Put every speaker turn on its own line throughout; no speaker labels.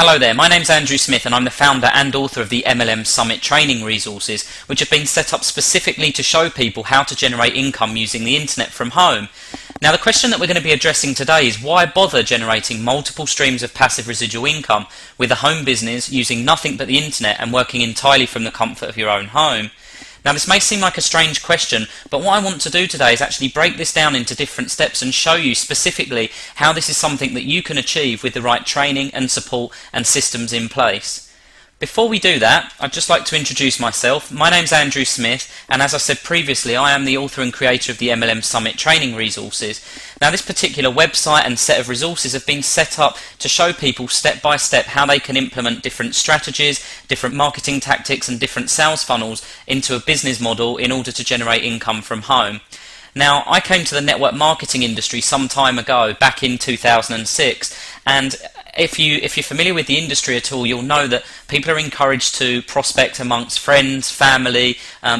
Hello there, my name's Andrew Smith and I'm the founder and author of the MLM Summit training resources, which have been set up specifically to show people how to generate income using the internet from home. Now the question that we're going to be addressing today is why bother generating multiple streams of passive residual income with a home business using nothing but the internet and working entirely from the comfort of your own home. Now this may seem like a strange question, but what I want to do today is actually break this down into different steps and show you specifically how this is something that you can achieve with the right training and support and systems in place. Before we do that, I'd just like to introduce myself. My name's Andrew Smith, and as I said previously, I am the author and creator of the MLM Summit training resources. Now this particular website and set of resources have been set up to show people step by step how they can implement different strategies, different marketing tactics and different sales funnels into a business model in order to generate income from home. Now, I came to the network marketing industry some time ago, back in 2006, and if you're familiar with the industry at all, you'll know that people are encouraged to prospect amongst friends, family,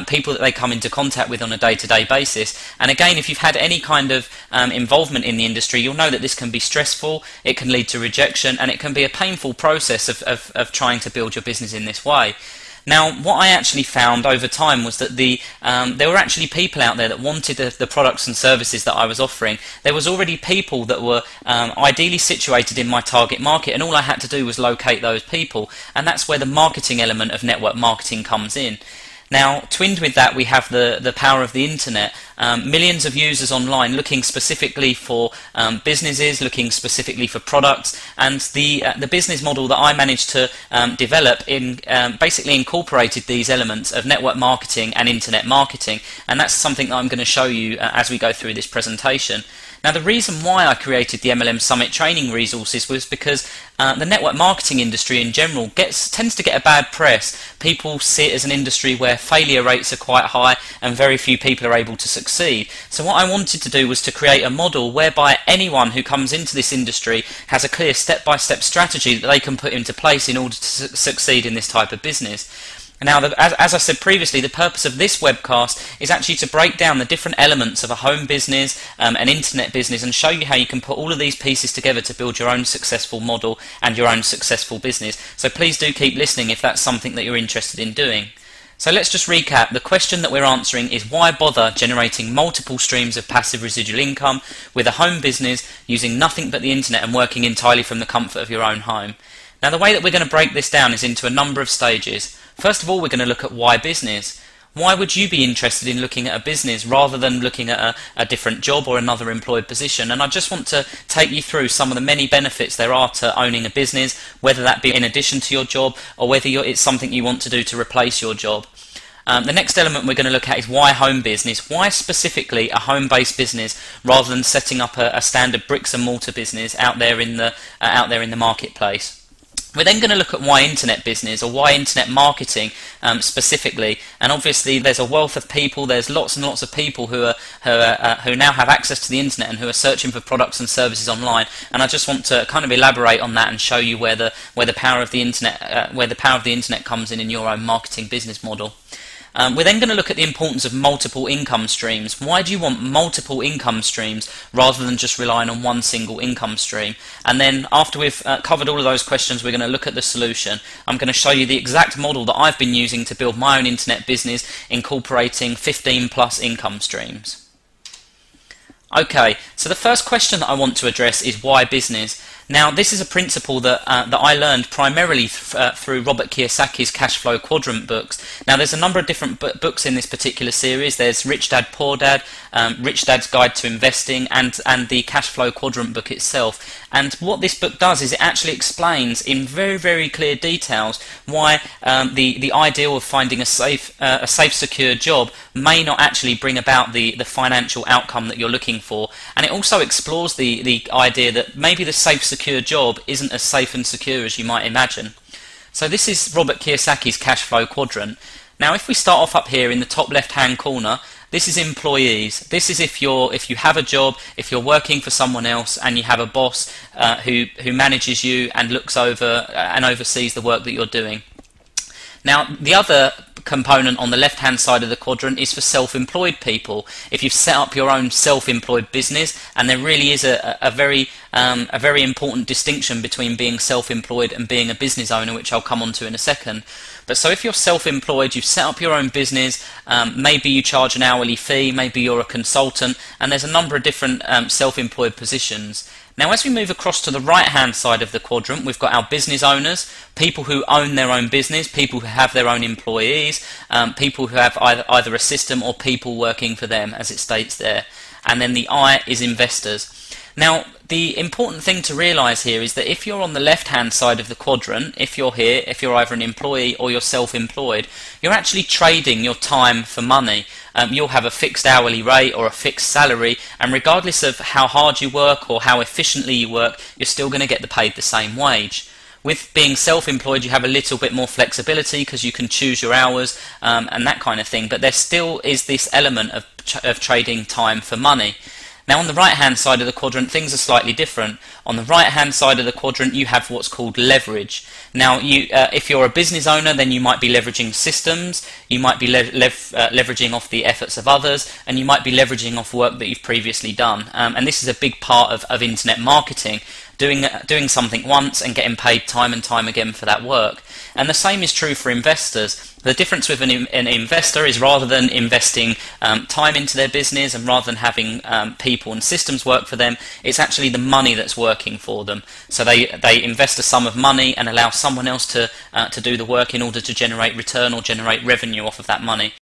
people that they come into contact with on a day-to-day basis. And again, if you've had any kind of involvement in the industry, you'll know that this can be stressful, it can lead to rejection, and it can be a painful process of trying to build your business in this way. Now, what I actually found over time was that there were actually people out there that wanted the products and services that I was offering. There was already people that were ideally situated in my target market, and all I had to do was locate those people, and that's where the marketing element of network marketing comes in. Now, twinned with that, we have the power of the internet. Millions of users online looking specifically for businesses, looking specifically for products, and the business model that I managed to develop basically incorporated these elements of network marketing and internet marketing, and that's something that I'm going to show you as we go through this presentation. Now the reason why I created the MLM Summit training resources was because the network marketing industry in general tends to get a bad press. People see it as an industry where failure rates are quite high and very few people are able to succeed. So what I wanted to do was to create a model whereby anyone who comes into this industry has a clear step-by-step strategy that they can put into place in order to succeed in this type of business. Now, as I said previously, the purpose of this webcast is actually to break down the different elements of a home business, an internet business, and show you how you can put all of these pieces together to build your own successful model and your own successful business. So please do keep listening if that's something that you're interested in doing. So let's just recap. The question that we're answering is why bother generating multiple streams of passive residual income with a home business using nothing but the internet and working entirely from the comfort of your own home. Now the way that we're going to break this down is into a number of stages. First of all, we're going to look at why business. Why would you be interested in looking at a business rather than looking at a different job or another employed position? And I just want to take you through some of the many benefits there are to owning a business, whether that be in addition to your job or whether it's something you want to do to replace your job. The next element we're going to look at is why home business. Why specifically a home-based business rather than setting up a standard bricks and mortar business out there in the marketplace? We're then going to look at why internet business or why internet marketing specifically, and obviously there's a wealth of people, there's lots and lots of people who now have access to the internet and who are searching for products and services online, and I just want to kind of elaborate on that and show you where the power of the internet comes in your own marketing business model. We're then going to look at the importance of multiple income streams. Why do you want multiple income streams rather than just relying on one single income stream? And then after we've covered all of those questions, we're going to look at the solution. I'm going to show you the exact model that I've been using to build my own internet business, incorporating 15 plus income streams. Okay, so the first question that I want to address is why business. Now, this is a principle that I learned primarily through Robert Kiyosaki's cash flow quadrant books. Now, there's a number of different books in this particular series. There's Rich Dad, Poor Dad, Rich Dad's Guide to Investing, and the cash flow quadrant book itself. And what this book does is it actually explains in very, very clear details why the ideal of finding a safe, secure job may not actually bring about the financial outcome that you're looking for. And it also explores the idea that maybe the safe, secure job isn't as safe and secure as you might imagine. So this is Robert Kiyosaki's cash flow quadrant. Now if we start off up here in the top left hand corner, this is employees. This is if you have a job, if you're working for someone else and you have a boss who manages you and looks over and oversees the work that you're doing. Now, the other component on the left hand side of the quadrant is for self-employed people. If you've set up your own self-employed business, and there really is a very important distinction between being self-employed and being a business owner, which I'll come on to in a second. But so if you're self-employed, you've set up your own business, maybe you charge an hourly fee, maybe you're a consultant, and there's a number of different self-employed positions. Now, as we move across to the right-hand side of the quadrant, we've got our business owners, people who own their own business, people who have their own employees, people who have either a system or people working for them, as it states there. And then the I is investors. Now, the important thing to realize here is that if you're on the left-hand side of the quadrant, if you're here, if you're either an employee or you're self-employed, you're actually trading your time for money. You'll have a fixed hourly rate or a fixed salary, and regardless of how hard you work or how efficiently you work, you're still going to get paid the same wage. With being self-employed, you have a little bit more flexibility because you can choose your hours and that kind of thing, but there still is this element of trading time for money. Now, on the right-hand side of the quadrant, things are slightly different. On the right-hand side of the quadrant, you have what's called leverage. Now, if you're a business owner, then you might be leveraging systems, you might be leveraging off the efforts of others, and you might be leveraging off work that you've previously done. And this is a big part of internet marketing, doing something once and getting paid time and time again for that work. And the same is true for investors. The difference with an investor is, rather than investing time into their business and rather than having people and systems work for them, it's actually the money that's working for them. So they invest a sum of money and allow someone else to do the work in order to generate return or generate revenue off of that money.